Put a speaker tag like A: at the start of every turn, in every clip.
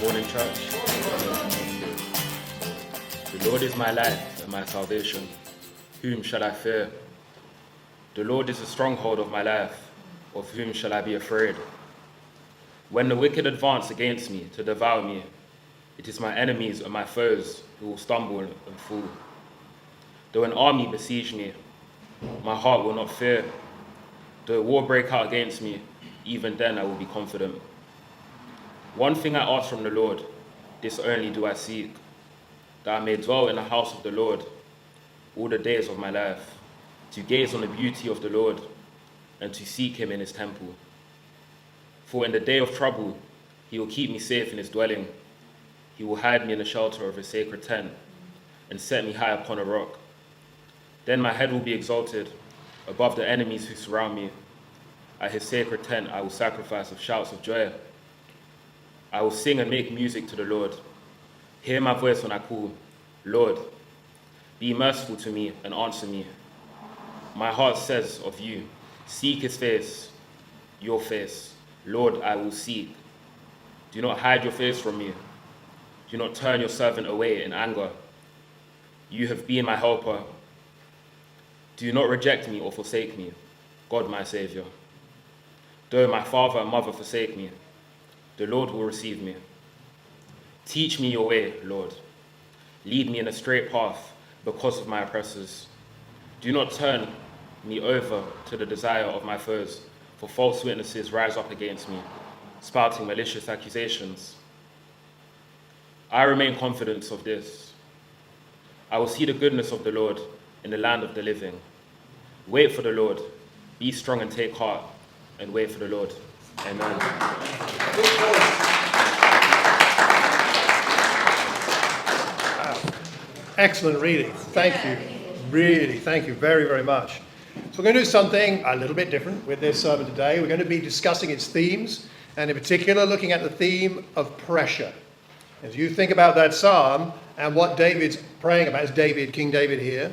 A: Morning, church. The Lord is my light and my salvation. Whom shall I fear? The Lord is the stronghold of my life. Of whom shall I be afraid? When the wicked advance against me to devour me, it is my enemies and my foes who will stumble and fall. Though an army besiege me, my heart will not fear. Though war break out against me, even then I will be confident. One thing I ask from the Lord, this only do I seek, that I may dwell in the house of the Lord all the days of my life, to gaze on the beauty of the Lord and to seek him in his temple. For in the day of trouble, he will keep me safe in his dwelling. He will hide me in the shelter of his sacred tent and set me high upon a rock. Then my head will be exalted above the enemies who surround me. At his sacred tent I will sacrifice with shouts of joy. I will sing and make music to the Lord. Hear my voice when I call, Lord, be merciful to me and answer me. My heart says of you, seek his face, your face. Lord, I will seek. Do not hide your face from me. Do not turn your servant away in anger. You have been my helper. Do not reject me or forsake me, God my Savior. Though my father and mother forsake me, the Lord will receive me. Teach me your way, Lord. Lead me in a straight path because of my oppressors. Do not turn me over to the desire of my foes, for false witnesses rise up against me, spouting malicious accusations. I remain confident of this. I will see the goodness of the Lord in the land of the living. Wait for the Lord. Be strong and take heart, and wait for the Lord. Amen.
B: Excellent reading. Thank you. Really, thank you very, very much. So we're going to do something a little bit different with this sermon today. We're going to be discussing its themes, and in particular looking at the theme of pressure. As you think about that psalm and what David's praying about, it's King David here,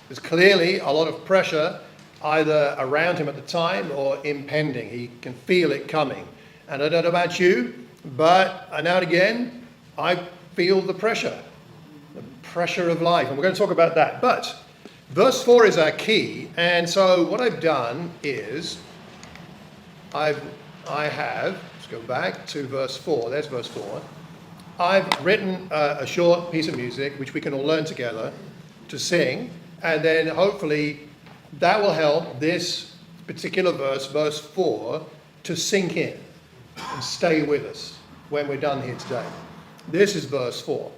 B: there's clearly a lot of pressure either around him at the time or impending. He can feel it coming. And I don't know about you, but now and again, I feel the pressure of life. And we're going to talk about that. But verse 4 is our key. And so what I've done is I have, let's go back to verse 4. There's verse 4. I've written a short piece of music which we can all learn together to sing. And then hopefully that will help this particular verse, verse 4, to sink in and stay with us when we're done here today. This is verse 4.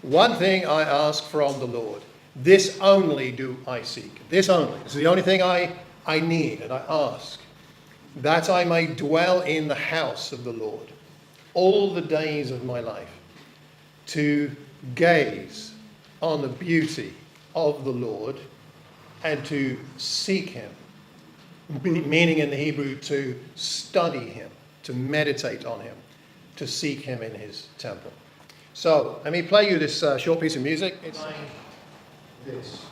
B: One thing I ask from the Lord, this only do I seek. This only. This is the only thing I need and I ask, that I may dwell in the house of the Lord all the days of my life, to gaze on the beauty of the Lord and to seek him, meaning in the Hebrew to study him, to meditate on him, to seek him in his temple. So let me play you this short piece of music. It's like this.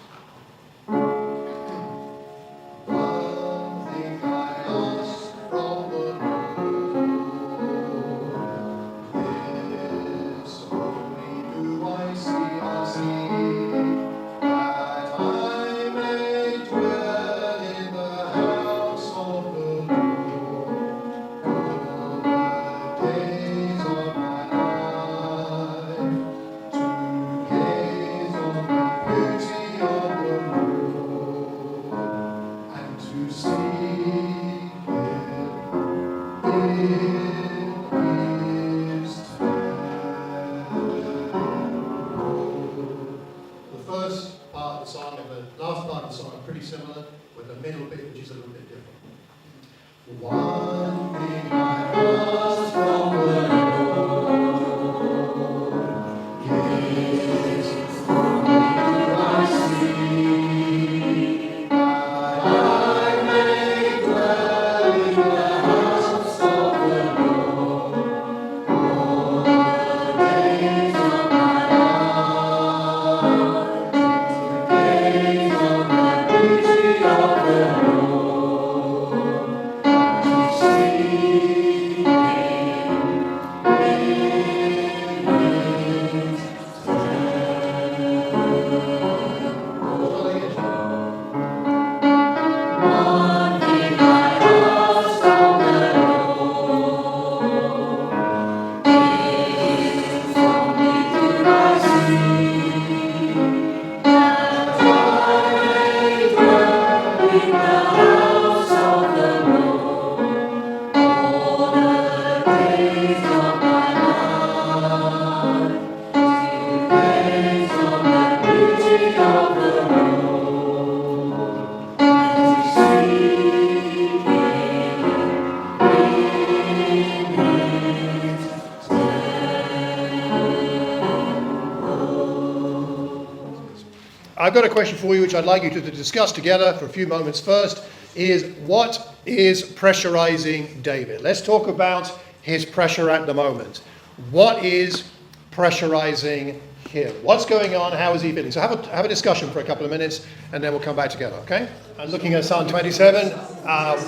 B: I've got a question for you which I'd like you to discuss together for a few moments. First is, what is pressurizing David? Let's talk about his pressure at the moment. What is pressurizing him? What's going on? How is he feeling? So have a discussion for a couple of minutes and then we'll come back together, okay? And looking at Psalm 27,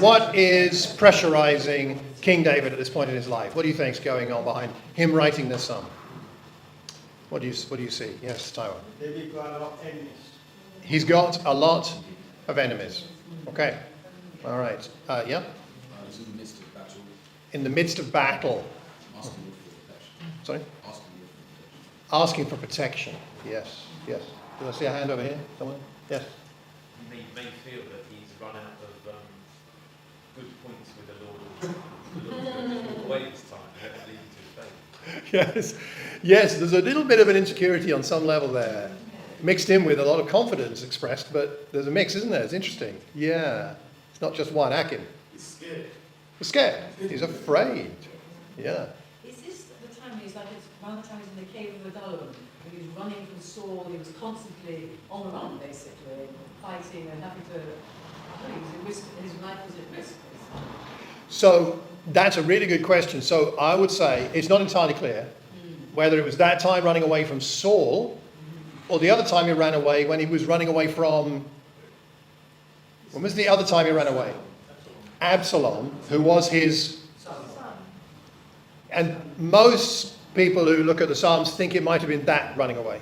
B: what is pressurizing King David at this point in his life? What do you think is going on behind him writing this psalm? What do you see? Yes, Taiwan.
C: David got a lot of enemies.
B: He's got a lot of enemies. Okay. All right. Yeah?
D: He's in the midst of battle.
B: In the midst of battle.
D: Asking for protection.
B: Sorry?
D: Asking
B: Asking
D: for protection.
B: for protection. Yes. Yes. Do I see a hand over here? Someone? Yes.
E: You may feel that he's run out of good points with the Lord. The Lord's going to fall away this time. Let lead you to his faith.
B: Yes. Yes, there's a little bit of an insecurity on some level there. Mixed in with a lot of confidence expressed, but there's a mix, isn't there? It's interesting. Yeah. It's not just one Akim.
C: He's scared.
B: He's scared. He's afraid. Yeah.
F: Is this the time he's like, it's around the time he's in the cave of Adullam, when he was running from Saul, he was constantly on the run, basically, fighting and having to, I don't know, he was at risk, his life was at risk.
B: So that's a really good question. So I would say it's not entirely clear whether it was that time running away from Saul or the other time he ran away when he was running away from... When was the other time he ran away? Absalom, who was his... And most people who look at the Psalms think it might have been that running away.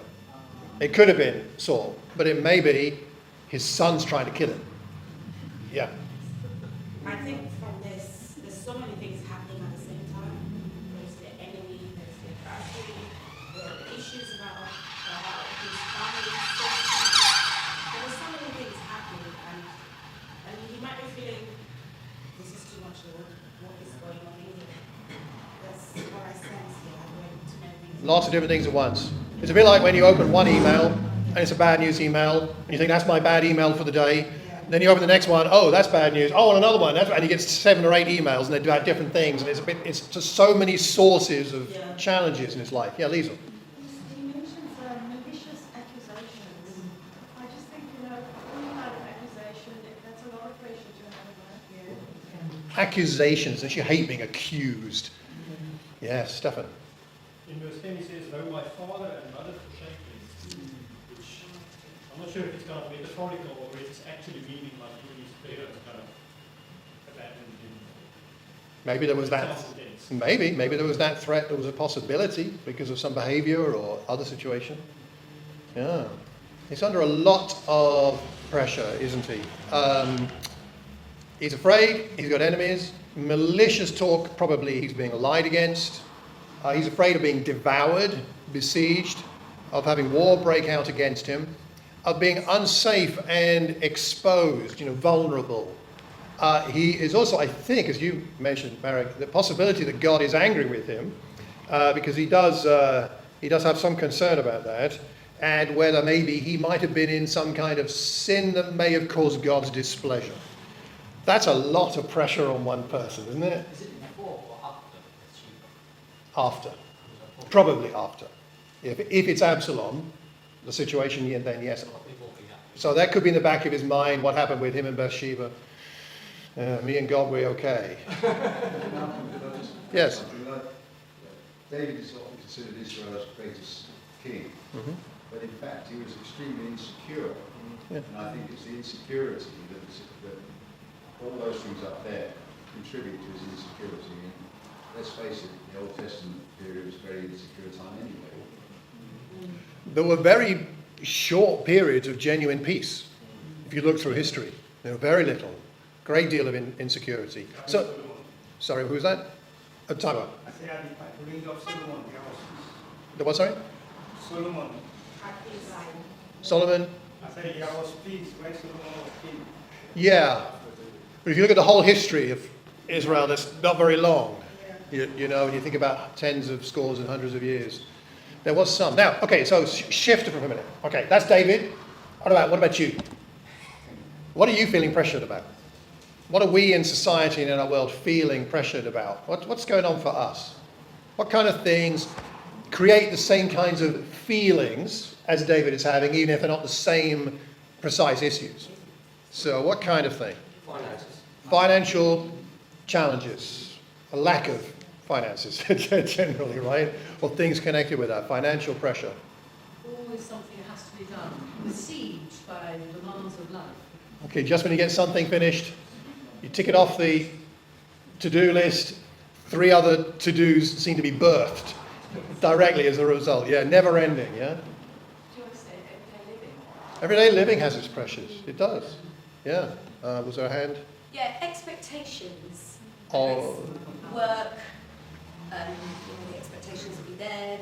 B: It could have been Saul, but it may be his son's trying to kill him. Yeah.
G: I think from this, there's so many things happening at the same time. There's the enemy, there's the adversity, there are issues about his family, there are so many things happening, and he might be feeling, this is too much, Lord, what is going on here? That's what I sense here. I went to many things.
B: Lots of different things at once. It's a bit like when you open one email and it's a bad news email, and you think that's my bad email for the day. Then you open the next one, oh, that's bad news. Oh, and another one. And he gets 7 or 8 emails, and they're about different things. And it's just so many sources of challenges in his life. Yeah, Liesl.
H: He mentions malicious accusations. I just think, any kind of accusation, that's a lot of pressure to have.
B: Accusations. Don't you hate being accused? Yes, Stefan.
C: In verse 10 he says, though my father and mother forsake me, which I'm not sure if it's kind of metaphorical or if it's actually meaning like his parents kind of abandoned him.
B: Maybe there was that.
C: Sounds intense.
B: Maybe there was that threat. There was a possibility because of some behaviour or other situation. Yeah, he's under a lot of pressure, isn't he? He's afraid. He's got enemies. Malicious talk. Probably he's being lied against. He's afraid of being devoured, besieged, of having war break out against him, of being unsafe and exposed, vulnerable. He is also, I think, as you mentioned, Marek, the possibility that God is angry with him, because he does have some concern about that, and whether maybe he might have been in some kind of sin that may have caused God's displeasure. That's a lot of pressure on one person, isn't it?
E: Is it before or after Bathsheba?
B: After. Probably after. If it's Absalom, the situation, then yes. So that could be in the back of his mind, what happened with him and Bathsheba. Me and God, we're okay. Yes.
D: David is often considered Israel's greatest king, but in fact he was extremely insecure.
B: Yeah.
D: And I think it's the insecurity that all those things up there contribute to his insecurity. And let's face it, the Old Testament period was a very insecure time anyway.
B: There were very short periods of genuine peace. If you look through history, there were very little. Great deal of insecurity. So, sorry, who was that? Time out.
C: I say at the ring of Solomon, there was peace.
B: The what, sorry?
C: Solomon.
B: Solomon?
C: I say there was peace when Solomon was king.
B: Yeah. But if you look at the whole history of Israel, that's not very long. You think about tens of scores and hundreds of years. There was some. Now, okay, so shift for a minute. Okay, that's David. What about you? What are you feeling pressured about? What are we in society and in our world feeling pressured about? What's going on for us? What kind of things create the same kinds of feelings as David is having, even if they're not the same precise issues. So what kind of thing?
I: Finances.
B: Financial challenges, a lack of finances generally, right? Or things connected with that, financial pressure.
F: Always something that has to be done. Besieged by the demands of life.
B: Okay, just when you get something finished, you tick it off the to-do list, 3 other to-dos seem to be birthed directly as a result. Yeah, never ending, yeah?
H: Do you want to say everyday living?
B: Everyday living has its pressures. It does. Yeah. Was there a hand?
G: Yeah, expectations.
B: Oh.
G: Work, the expectations will be there,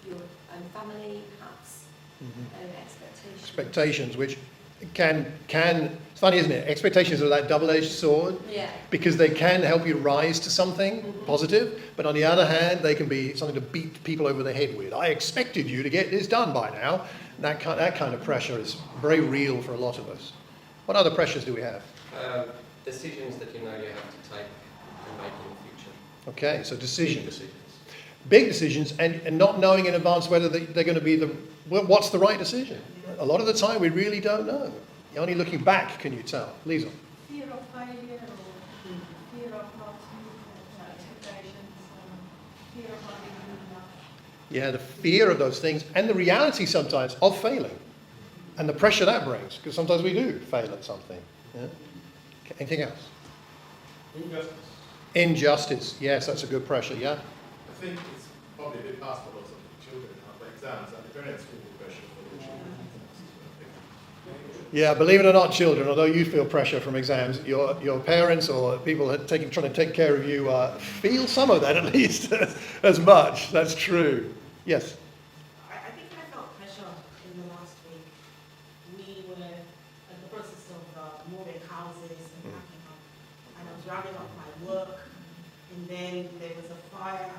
G: your own family, perhaps, expectations.
B: Expectations, which can, it's funny, isn't it? Expectations are that double-edged sword.
G: Yeah.
B: Because they can help you rise to something positive, but on the other hand, they can be something to beat people over the head with. I expected you to get this done by now. That kind of pressure is very real for a lot of us. What other pressures do we have?
I: Decisions that you know you have to take and make in the future.
B: Okay, so decisions. Big decisions, and not knowing in advance whether they're going to be what's the right decision. A lot of the time we really don't know. Only looking back can you tell. Lisa.
H: Fear of failure or fear of not meeting expectations, fear of not being good enough.
B: Yeah, the fear of those things and the reality sometimes of failing and the pressure that brings, because sometimes we do fail at something. Yeah? Anything else?
J: Injustice.
B: Injustice. Yes, that's a good pressure, yeah?
J: I think it's probably a bit past for lots of children now, but exams and the parents feel the pressure for the children.
B: Yeah, believe it or not, children, although you feel pressure from exams, your parents or people trying to take care of you feel some of that at least as much. That's true. Yes?
G: I think I felt pressure in the last week. We were in the process of moving houses and packing up, and I was rounding up my work, and then there was a fire,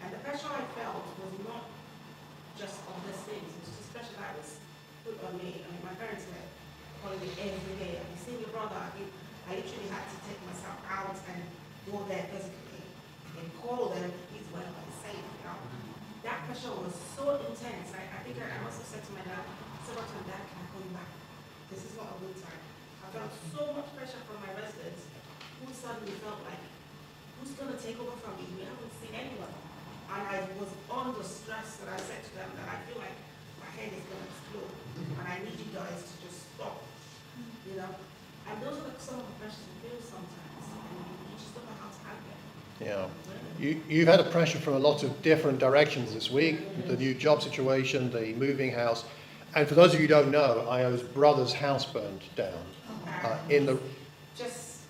G: and the pressure I felt was not just on these things, it was just pressure that was put on me. I mean, my parents were calling me every day. Have you seen your brother? I literally had to take myself out and go there physically and call them, he's well and safe, you know. That pressure was so intense. I think I must have said to my dad several times, Dad, can I call you back? This is not a good time. I felt so much pressure from my residents who suddenly felt like, who's going to take over from me? We haven't seen anyone. And I was under stress that I said to them that I feel like my head is going to explode. And I need you guys to just stop, you know. And those are some of the pressures we feel sometimes. And you just don't know how to handle it.
B: Yeah. You've had a pressure from a lot of different directions this week. The new job situation, the moving house. And for those of you who don't know, Io's brother's house burned down.
G: Just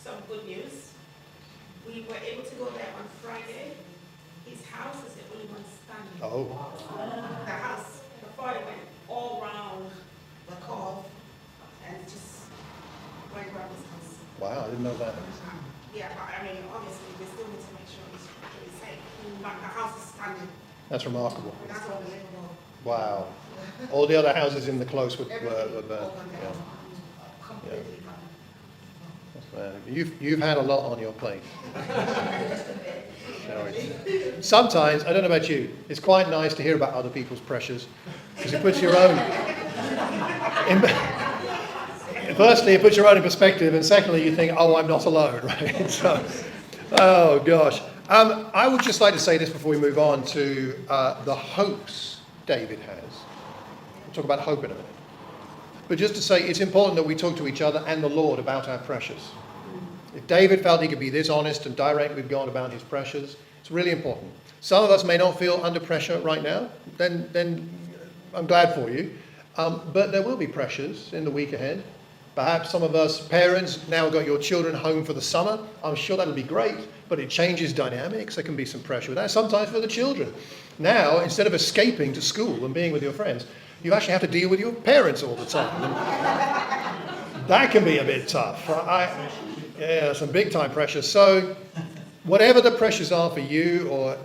G: some good news. We were able to go there on Friday. His house is the only one standing.
B: Oh.
G: The house, the fire went all around the cove and just went around his house.
B: Wow, I didn't know that.
G: Yeah, but I mean, obviously, we still need to make sure he's really safe. But the house is standing.
B: That's remarkable.
G: That's unbelievable.
B: Wow. All the other houses in the close were burned.
G: All
B: Yeah.
G: completely gone.
B: You've had a lot on your plate. Sometimes, I don't know about you, it's quite nice to hear about other people's pressures because it puts your own. Firstly, it puts your own in perspective, and secondly, you think, "Oh, I'm not alone," right? So, oh gosh. I would just like to say this before we move on to the hopes David has. We'll talk about hope in a minute. But just to say, it's important that we talk to each other and the Lord about our pressures. If David felt he could be this honest and direct with God about his pressures, it's really important. Some of us may not feel under pressure right now, then I'm glad for you. But there will be pressures in the week ahead. Perhaps some of us parents now got your children home for the summer. I'm sure that'll be great, but it changes dynamics. There can be some pressure with that, sometimes for the children. Now, instead of escaping to school and being with your friends, you actually have to deal with your parents all the time. And that can be a bit tough. Yeah, some big time pressure. So whatever the pressures are for you or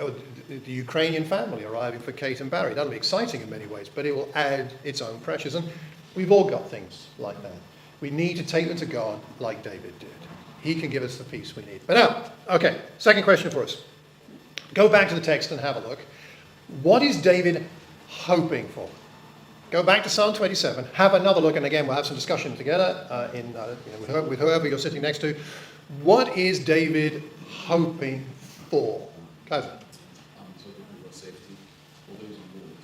B: the Ukrainian family arriving for Kate and Barry, that'll be exciting in many ways, but it will add its own pressures. And we've all got things like that. We need to take them to God like David did. He can give us the peace we need. But now, okay, second question for us. Go back to the text and have a look. What is David hoping for. Go back to Psalm 27, have another look, and again, we'll have some discussion together with whoever you're sitting next to. What is David hoping for? Kaiser.
J: So we've got safety. All those on board,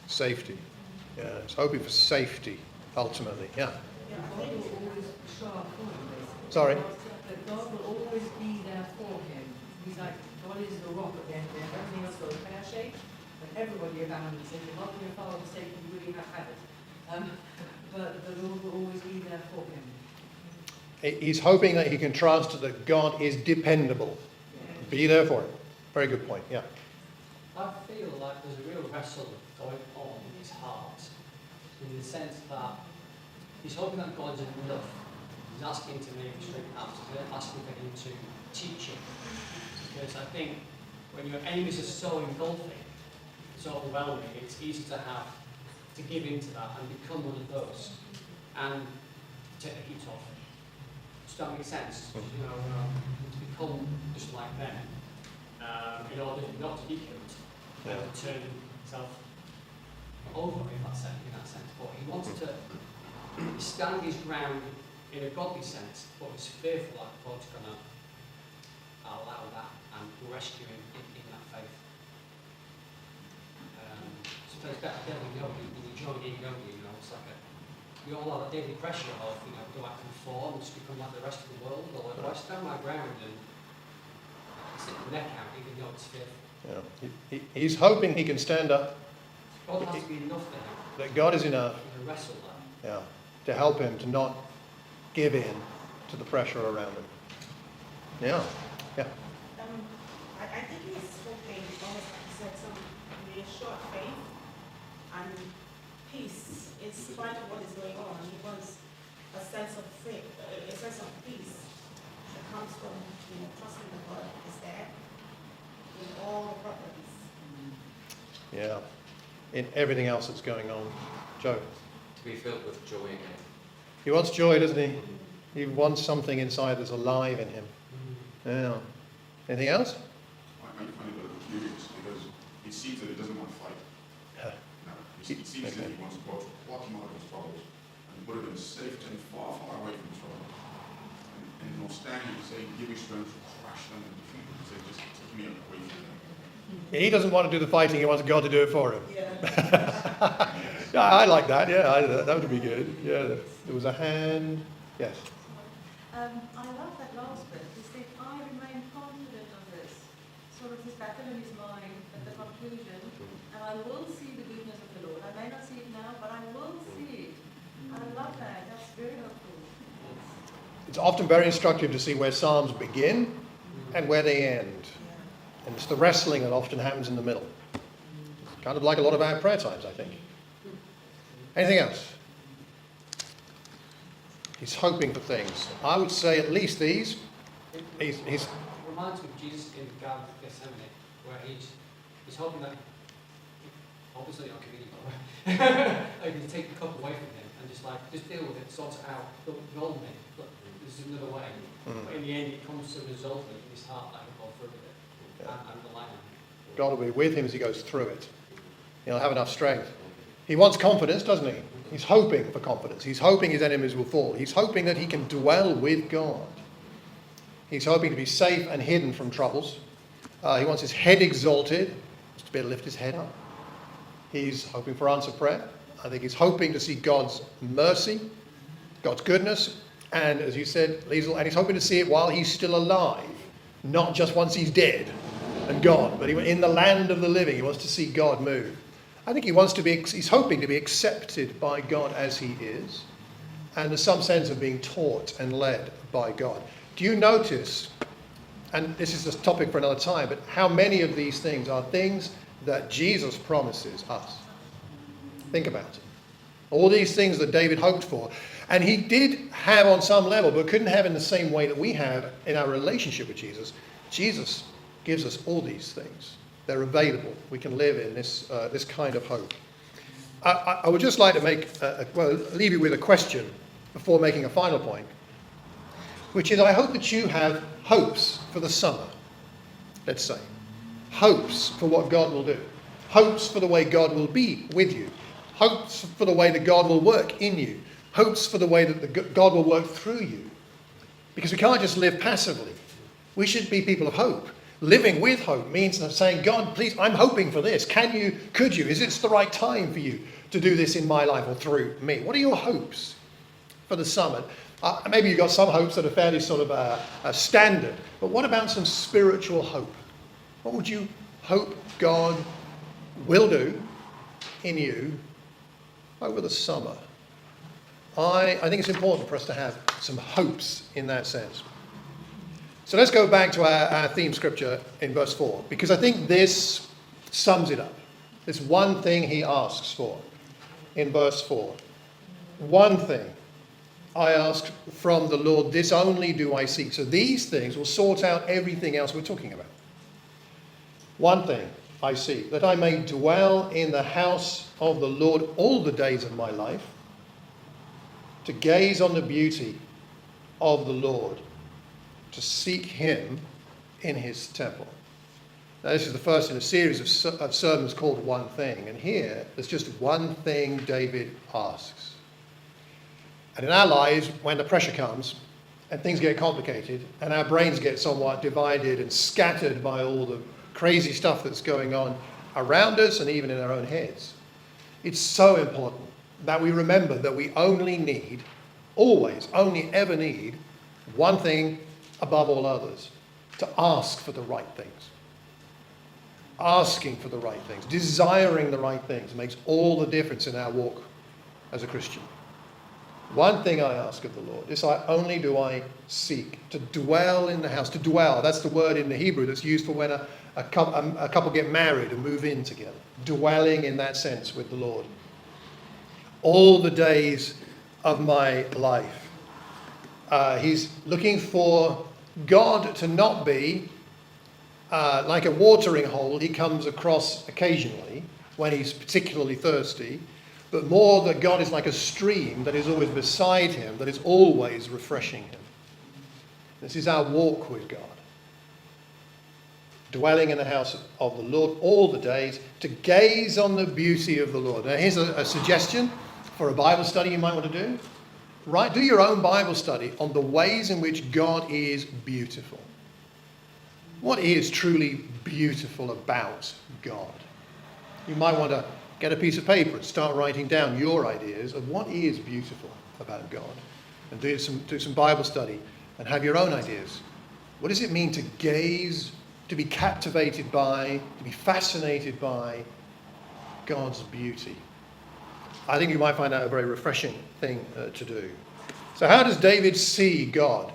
B: Safety. Yeah, it's hoping for safety, ultimately. Yeah.
F: God will always show up for him, basically.
B: Sorry.
F: That God will always be there for him. He's like, God is the rock at the end of it. Everything else goes pear-shaped, and everybody around him says, your mother and your father say you really have it. But the Lord will always be there for him.
B: He's hoping that he can trust that God is dependable.
F: Yeah.
B: Be there for him. Very good point. Yeah.
K: I feel like there's a real wrestle going on in his heart, in the sense that he's hoping that God is enough. He's asking to maybe straighten out, he's asking for him to teach him. Because I think when your enemies are so engulfing, so overwhelming, it's easy to give in to that and become one of those and take the heat off. Does that make sense? You know, to become just like them in order not to be killed, to turn himself over in that sense. But he wants to stand his ground in a godly sense, but he's fearful that God's going to allow that and rescue him in that faith. Sometimes it's better than when you join in yoga, it's like we all have a daily pressure of, do I conform and just become like the rest of the world, or do I stand my ground and stick the neck out even though it's fearful?
B: Yeah. He's hoping he can stand up.
K: God has to be enough for him.
B: That God is enough.
K: To wrestle that.
B: Yeah. To help him to not give in to the pressure around him. Yeah. Yeah.
G: I think he's hoping, almost like you said, some reassured faith and peace in spite of what is going on. He wants a sense of faith, a sense of peace that comes from trusting that God is there in all the problems.
B: Yeah. In everything else that's going on. Joe.
I: To be filled with joy again.
B: He wants joy, doesn't he? He wants something inside that's alive in him. Yeah. Anything else?
J: I find it a little curious because it seems that he doesn't want to fight. No, it seems that he wants to pluck him out of his troubles and put him in a safe tent far, far away from trouble. And not standing and saying, give me strength to crush them and defeat them. Say, just take me away from them.
B: He doesn't want to do the fighting, he wants God to do it for him.
G: Yeah.
B: Yeah, I like that. Yeah, that would be good. Yeah, there was a hand. Yes.
H: I love that last bit. He said, I remain confident of this. Sort of this battle in his mind at the conclusion. And I will see the goodness of the Lord. I may not see it now, but I will see it. I love that. That's very helpful.
B: It's often very instructive to see where Psalms begin and where they end. And it's the wrestling that often happens in the middle. Kind of like a lot of our prayer times, I think. Anything else? He's hoping for things. I would say at least these. He's
K: It reminds me of Jesus in the Garden of Gethsemane, where he's hoping that, obviously not communion, but he can take the cup away from him and just deal with it, sort it out. Don't involve me. Look, there's another way. But in the end, it comes to resolving in his heart that he'll go through with it and rely on him.
B: God will be with him as he goes through it. He'll have enough strength. He wants confidence, doesn't he? He's hoping for confidence. He's hoping his enemies will fall. He's hoping that he can dwell with God. He's hoping to be safe and hidden from troubles. He wants his head exalted, just to be able to lift his head up. He's hoping for answered prayer. I think he's hoping to see God's mercy, God's goodness, and as you said, Liesl, and he's hoping to see it while he's still alive, not just once he's dead and gone, but in the land of the living. He wants to see God move. I think he's hoping to be accepted by God as he is, and there's some sense of being taught and led by God. Do you notice, and this is a topic for another time, but how many of these things are things that Jesus promises us? Think about it. All these things that David hoped for, and he did have on some level, but couldn't have in the same way that we have in our relationship with Jesus. Jesus gives us all these things. They're available. We can live in this kind of hope. I would just like to leave you with a question before making a final point, which is I hope that you have hopes for the summer, let's say. Hopes for what God will do. hopes for the way God will be with you, hopes for the way that God will work in you, hopes for the way that God will work through you. Because we can't just live passively. We should be people of hope. Living with hope means saying, God, please, I'm hoping for this. Can you, could you, is this the right time for you to do this in my life or through me? What are your hopes for the summer? Maybe you've got some hopes that are fairly sort of standard, but what about some spiritual hope? What would you hope God will do in you over the summer? I think it's important for us to have some hopes in that sense. So let's go back to our theme scripture in verse 4, because I think this sums it up. This one thing he asks for in verse 4. One thing I ask from the Lord, this only do I seek. So these things will sort out everything else we're talking about. One thing I seek, that I may dwell in the house of the Lord all the days of my life, to gaze on the beauty of the Lord, to seek him in his temple. Now, this is the first in a series of sermons called One Thing. And here, there's just one thing David asks. And in our lives, when the pressure comes and things get complicated and our brains get somewhat divided and scattered by all the crazy stuff that's going on around us and even in our own heads, it's so important that we remember that we only need, always, only ever need, one thing above all others: to ask for the right things. Asking for the right things, desiring the right things makes all the difference in our walk as a Christian. One thing I ask of the Lord, this only do I seek, to dwell in the house. To dwell, that's the word in the Hebrew that's used for when a couple get married and move in together. Dwelling in that sense with the Lord. All the days of my life. He's looking for God to not be like a watering hole he comes across occasionally when he's particularly thirsty, but more that God is like a stream that is always beside him, that is always refreshing him. This is our walk with God. Dwelling in the house of the Lord all the days, to gaze on the beauty of the Lord. Now here's a suggestion for a Bible study you might want to do. Right, do your own Bible study on the ways in which God is beautiful. What is truly beautiful about God? You might want to get a piece of paper and start writing down your ideas of what is beautiful about God. And do some Bible study and have your own ideas. What does it mean to gaze, to be captivated by, to be fascinated by God's beauty? I think you might find that a very refreshing thing to do. So how does David see God?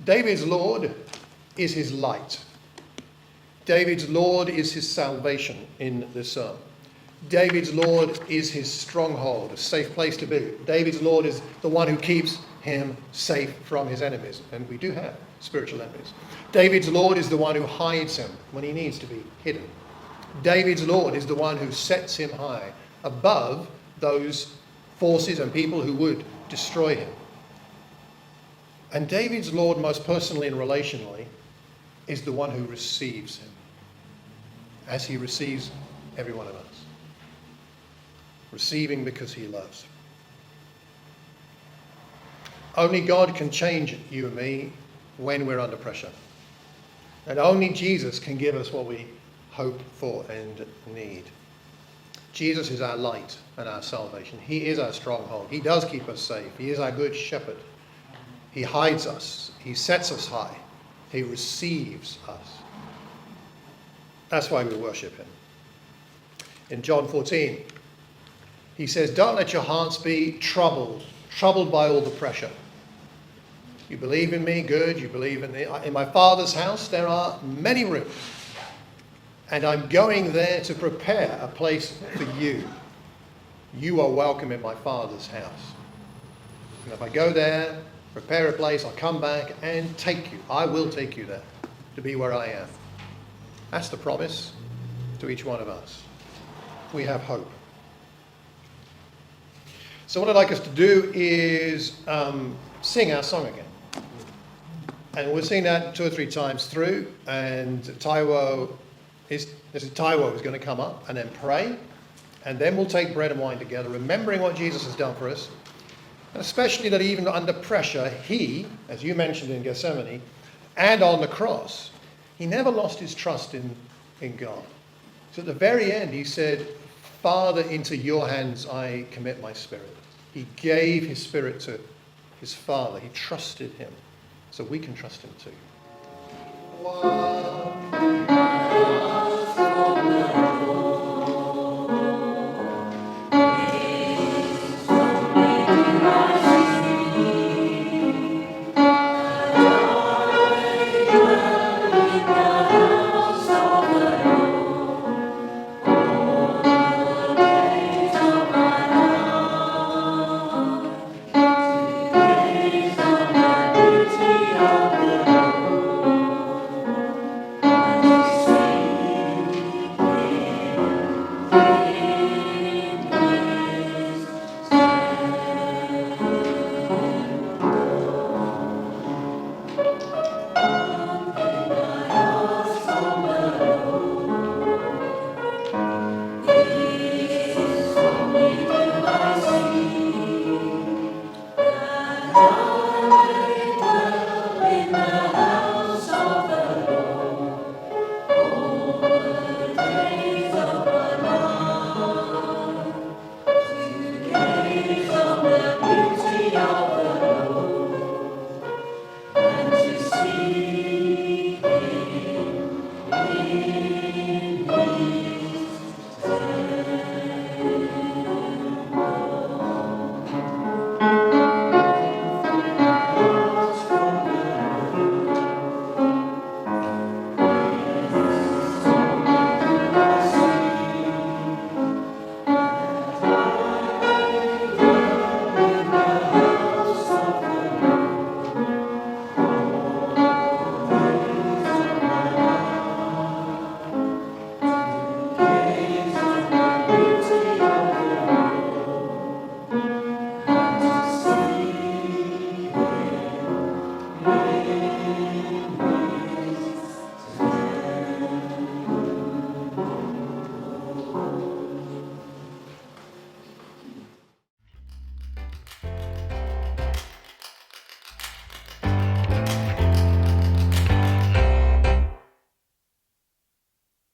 B: David's Lord is his light. David's Lord is his salvation in this psalm. David's Lord is his stronghold, a safe place to be. David's Lord is the one who keeps him safe from his enemies. And we do have spiritual enemies. David's Lord is the one who hides him when he needs to be hidden. David's Lord is the one who sets him high above those forces and people who would destroy him. And David's Lord, most personally and relationally, is the one who receives him, as he receives every one of us. Receiving because he loves. Only God can change you and me when we're under pressure. And only Jesus can give us what we hope for and need. Jesus is our light and our salvation. He is our stronghold. He does keep us safe. He is our good shepherd. He hides us. He sets us high. He receives us. That's why we worship him. In John 14, he says, don't let your hearts be troubled by all the pressure. You believe in me, good. You believe in me. In my Father's house there are many rooms. And I'm going there to prepare a place for you. You are welcome in my Father's house. And if I go there, prepare a place, I'll come back and take you. I will take you there to be where I am. That's the promise to each one of us. We have hope. So what I'd like us to do is sing our song again. And we'll sing that 2 or 3 times through. And Taiwo is Taiwo was going to come up and then pray, and then we'll take bread and wine together, remembering what Jesus has done for us, and especially that even under pressure, he, as you mentioned in Gethsemane, and on the cross, he never lost his trust in God. So at the very end, he said, Father, into your hands I commit my spirit. He gave his spirit to his Father. He trusted him. So we can trust him too. Wow.